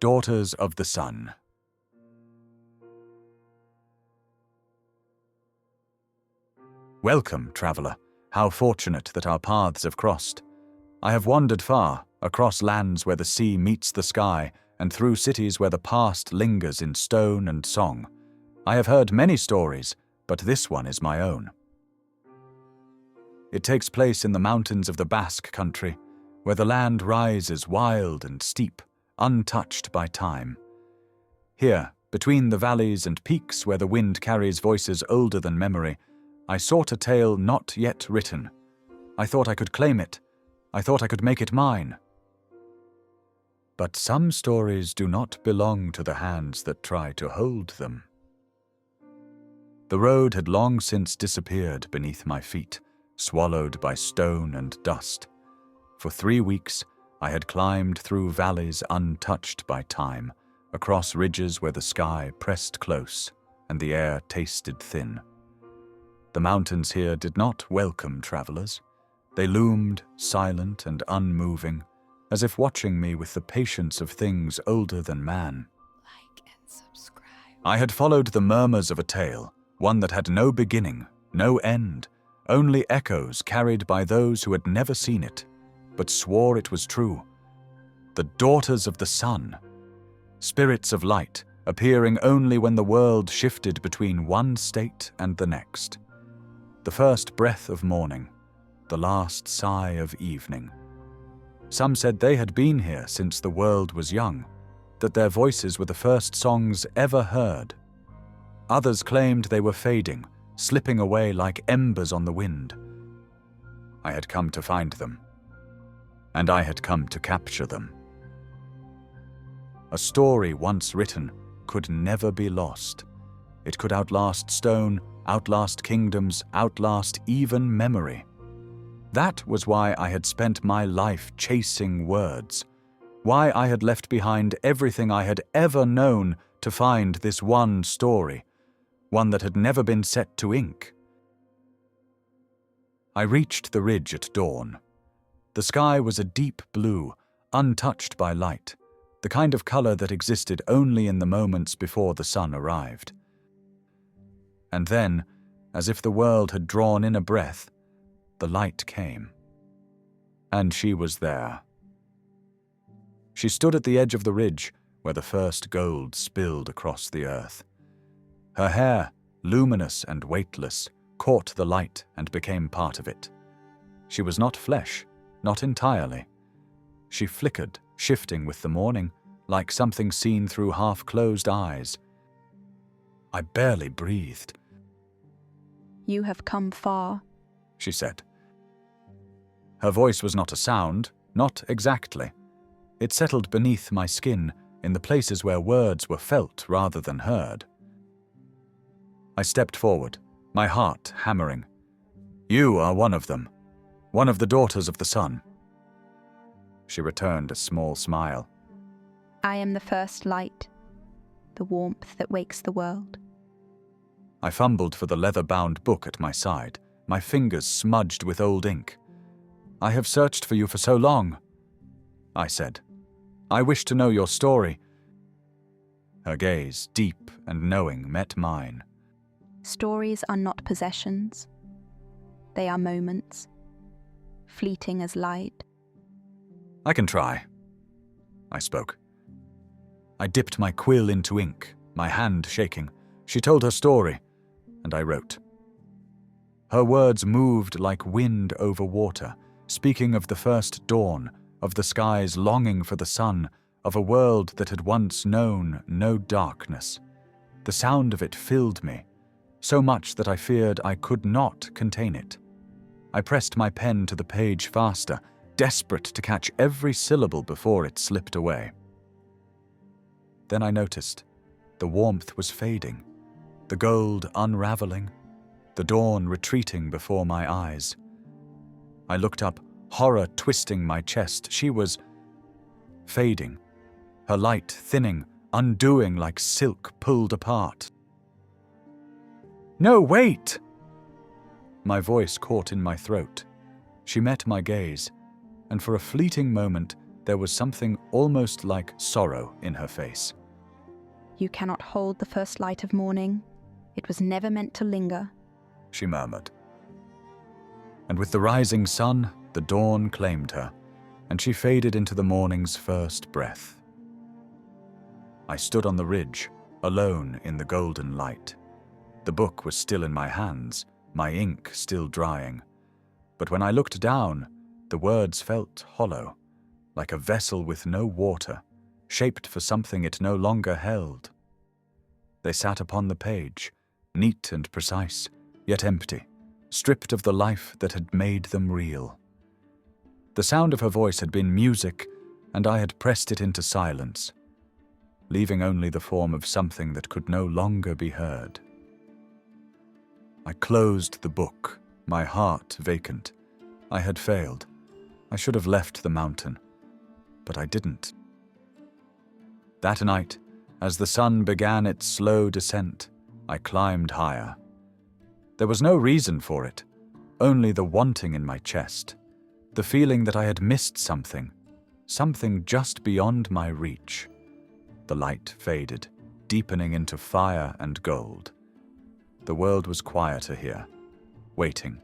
Daughters of the Sun. Welcome, traveller. How fortunate that our paths have crossed. I have wandered far, across lands where the sea meets the sky, and through cities where the past lingers in stone and song. I have heard many stories, but this one is my own. It takes place in the mountains of the Basque Country, where the land rises wild and steep, untouched by time. Here, between the valleys and peaks where the wind carries voices older than memory, I sought a tale not yet written. I thought I could claim it. I thought I could make it mine. But some stories do not belong to the hands that try to hold them. The road had long since disappeared beneath my feet, swallowed by stone and dust. For 3 weeks, I had climbed through valleys untouched by time, across ridges where the sky pressed close and the air tasted thin. The mountains here did not welcome travelers. They loomed, silent and unmoving, as if watching me with the patience of things older than man. Like and subscribe. I had followed the murmurs of a tale, one that had no beginning, no end, only echoes carried by those who had never seen it, but swore it was true. The Daughters of the Sun, spirits of light, appearing only when the world shifted between one state and the next. The first breath of morning, the last sigh of evening. Some said they had been here since the world was young, that their voices were the first songs ever heard. Others claimed they were fading, slipping away like embers on the wind. I had come to find them, and I had come to capture them. A story once written could never be lost. It could outlast stone, outlast kingdoms, outlast even memory. That was why I had spent my life chasing words, why I had left behind everything I had ever known to find this one story, one that had never been set to ink. I reached the ridge at dawn. The sky was a deep blue, untouched by light, the kind of color that existed only in the moments before the sun arrived. And then, as if the world had drawn in a breath, the light came. And she was there. She stood at the edge of the ridge, where the first gold spilled across the earth. Her hair, luminous and weightless, caught the light and became part of it. She was not flesh, not entirely. She flickered, shifting with the morning, like something seen through half-closed eyes. I barely breathed. You have come far, she said. Her voice was not a sound, not exactly. It settled beneath my skin, in the places where words were felt rather than heard. I stepped forward, my heart hammering. You are one of them, one of the Daughters of the Sun. She returned a small smile. I am the first light, the warmth that wakes the world. I fumbled for the leather-bound book at my side, my fingers smudged with old ink. I have searched for you for so long, I said. I wish to know your story. Her gaze, deep and knowing, met mine. Stories are not possessions. They are moments, fleeting as light. I can try, I spoke. I dipped my quill into ink, my hand shaking. She told her story, and I wrote. Her words moved like wind over water, speaking of the first dawn, of the skies longing for the sun, of a world that had once known no darkness. The sound of it filled me, so much that I feared I could not contain it. I pressed my pen to the page faster, desperate to catch every syllable before it slipped away. Then I noticed the warmth was fading, the gold unraveling, the dawn retreating before my eyes. I looked up, horror twisting my chest. She was fading, her light thinning, undoing like silk pulled apart. No, wait! My voice caught in my throat. She met my gaze, and for a fleeting moment, there was something almost like sorrow in her face. You cannot hold the first light of morning. It was never meant to linger, she murmured. And with the rising sun, the dawn claimed her, and she faded into the morning's first breath. I stood on the ridge, alone in the golden light. The book was still in my hands, my ink still drying. But when I looked down, the words felt hollow, like a vessel with no water, shaped for something it no longer held. They sat upon the page, neat and precise, yet empty, stripped of the life that had made them real. The sound of her voice had been music, and I had pressed it into silence, leaving only the form of something that could no longer be heard. I closed the book, my heart vacant. I had failed. I should have left the mountain, but I didn't. That night, as the sun began its slow descent, I climbed higher. There was no reason for it, only the wanting in my chest, the feeling that I had missed something just beyond my reach. The light faded, deepening into fire and gold. The world was quieter here, waiting.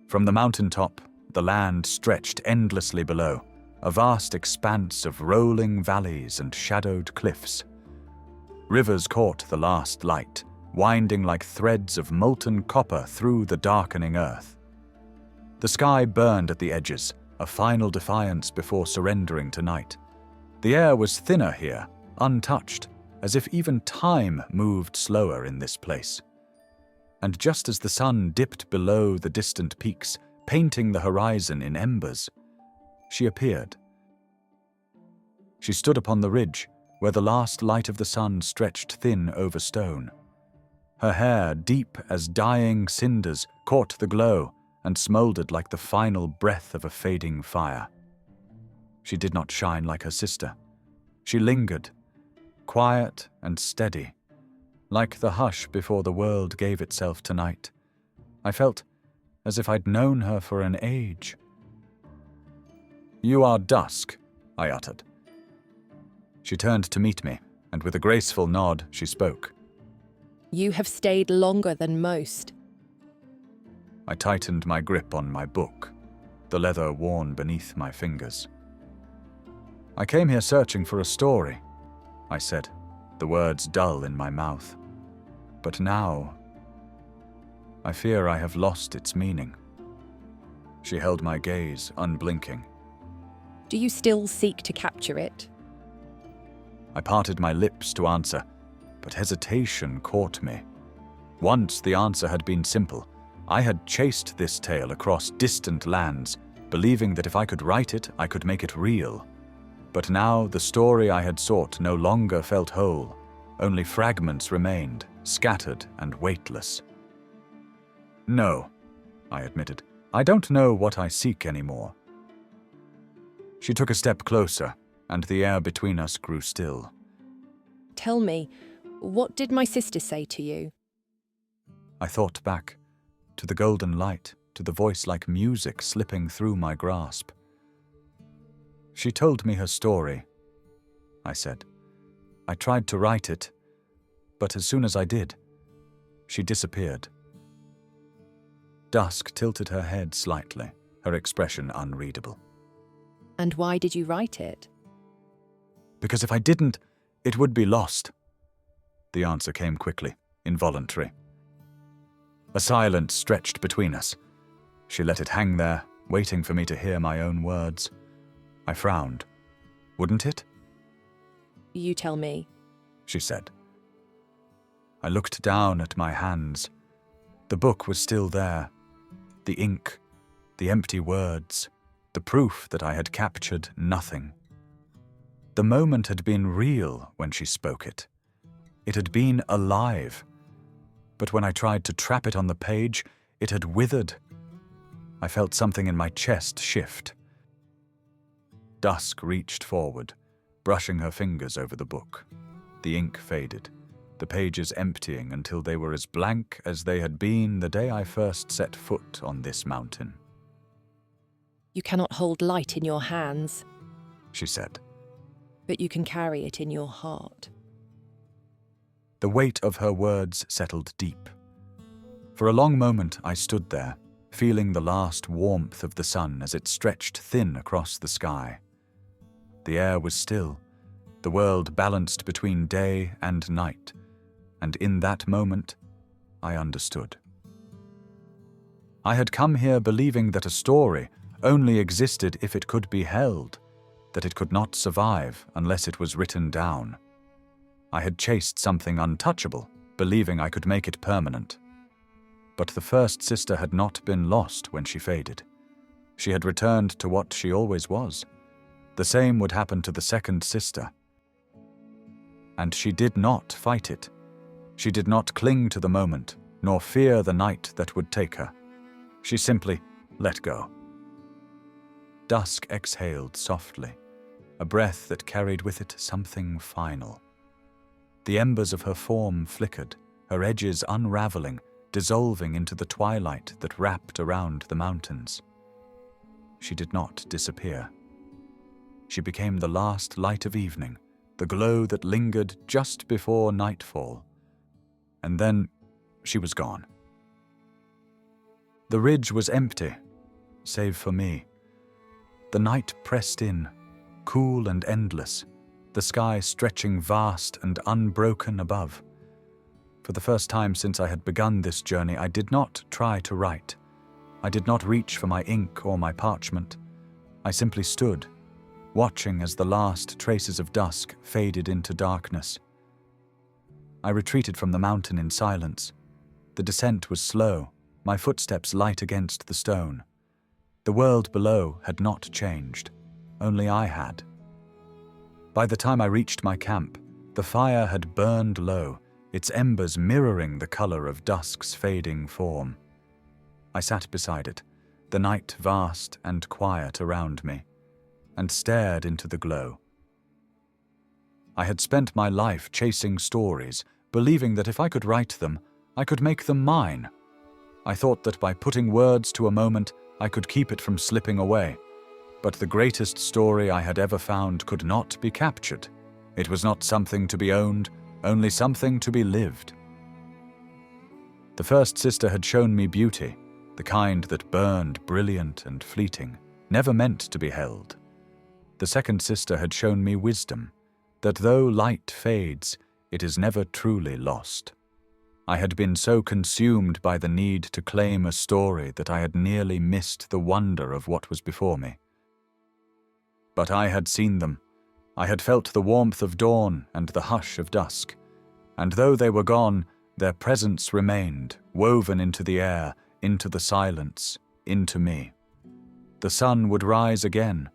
From the mountaintop, the land stretched endlessly below, a vast expanse of rolling valleys and shadowed cliffs. Rivers caught the last light, winding like threads of molten copper through the darkening earth. The sky burned at the edges, a final defiance before surrendering to night. The air was thinner here, untouched, as if even time moved slower in this place. And just as the sun dipped below the distant peaks, painting the horizon in embers, she appeared. She stood upon the ridge, where the last light of the sun stretched thin over stone. Her hair, deep as dying cinders, caught the glow and smouldered like the final breath of a fading fire. She did not shine like her sister. She lingered, quiet and steady, like the hush before the world gave itself to night. I felt as if I'd known her for an age. "You are Dusk," I uttered. She turned to meet me, and with a graceful nod, she spoke. You have stayed longer than most. I tightened my grip on my book, the leather worn beneath my fingers. "I came here searching for a story," I said, the words dull in my mouth. "But now, I fear I have lost its meaning." She held my gaze, unblinking. Do you still seek to capture it? I parted my lips to answer, but hesitation caught me. Once the answer had been simple. I had chased this tale across distant lands, believing that if I could write it, I could make it real. But now the story I had sought no longer felt whole. Only fragments remained, scattered and weightless. "No," I admitted. "I don't know what I seek anymore." She took a step closer, and the air between us grew still. Tell me, what did my sister say to you? I thought back, to the golden light, to the voice like music slipping through my grasp. "She told me her story," I said. "I tried to write it, but as soon as I did, she disappeared." Dusk tilted her head slightly, her expression unreadable. And why did you write it? "Because if I didn't, it would be lost." The answer came quickly, involuntary. A silence stretched between us. She let it hang there, waiting for me to hear my own words. I frowned. "Wouldn't it?" You tell me. She said. I looked down at my hands. The book was still there. The ink, the empty words, the proof that I had captured nothing. The moment had been real when she spoke it. It had been alive. But when I tried to trap it on the page, it had withered. I felt something in my chest shift. Dusk reached forward, brushing her fingers over the book. The ink faded, the pages emptying until they were as blank as they had been the day I first set foot on this mountain. You cannot hold light in your hands, she said. but you can carry it in your heart. The weight of her words settled deep. For a long moment I stood there, feeling the last warmth of the sun as it stretched thin across the sky. The air was still, the world balanced between day and night, and in that moment, I understood. I had come here believing that a story only existed if it could be held, that it could not survive unless it was written down. I had chased something untouchable, believing I could make it permanent. But the first sister had not been lost when she faded. She had returned to what she always was. The same would happen to the second sister. And she did not fight it. She did not cling to the moment, nor fear the night that would take her. She simply let go. Dusk exhaled softly, a breath that carried with it something final. The embers of her form flickered, her edges unraveling, dissolving into the twilight that wrapped around the mountains. She did not disappear. She became the last light of evening, the glow that lingered just before nightfall. And then she was gone. The ridge was empty, save for me. The night pressed in, cool and endless, the sky stretching vast and unbroken above. For the first time since I had begun this journey, I did not try to write. I did not reach for my ink or my parchment. I simply stood, watching as the last traces of dusk faded into darkness. I retreated from the mountain in silence. The descent was slow, my footsteps light against the stone. The world below had not changed, only I had. By the time I reached my camp, the fire had burned low, its embers mirroring the color of dusk's fading form. I sat beside it, the night vast and quiet around me, and stared into the glow. I had spent my life chasing stories, believing that if I could write them, I could make them mine. I thought that by putting words to a moment, I could keep it from slipping away. But the greatest story I had ever found could not be captured. It was not something to be owned, only something to be lived. The first sister had shown me beauty, the kind that burned brilliant and fleeting, never meant to be held. The second sister had shown me wisdom, that though light fades, it is never truly lost. I had been so consumed by the need to claim a story that I had nearly missed the wonder of what was before me. But I had seen them. I had felt the warmth of dawn and the hush of dusk, and though they were gone, their presence remained, woven into the air, into the silence, into me. The sun would rise again.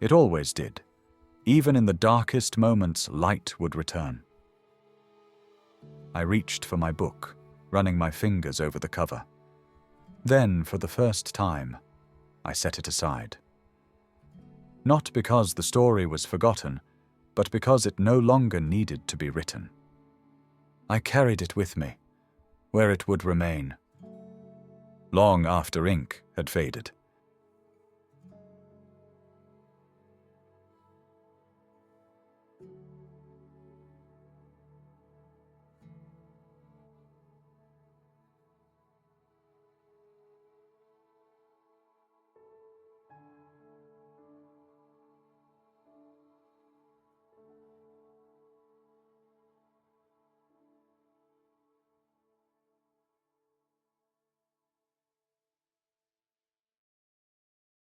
It always did. Even in the darkest moments, light would return. I reached for my book, running my fingers over the cover. Then, for the first time, I set it aside. Not because the story was forgotten, but because it no longer needed to be written. I carried it with me, where it would remain, long after ink had faded.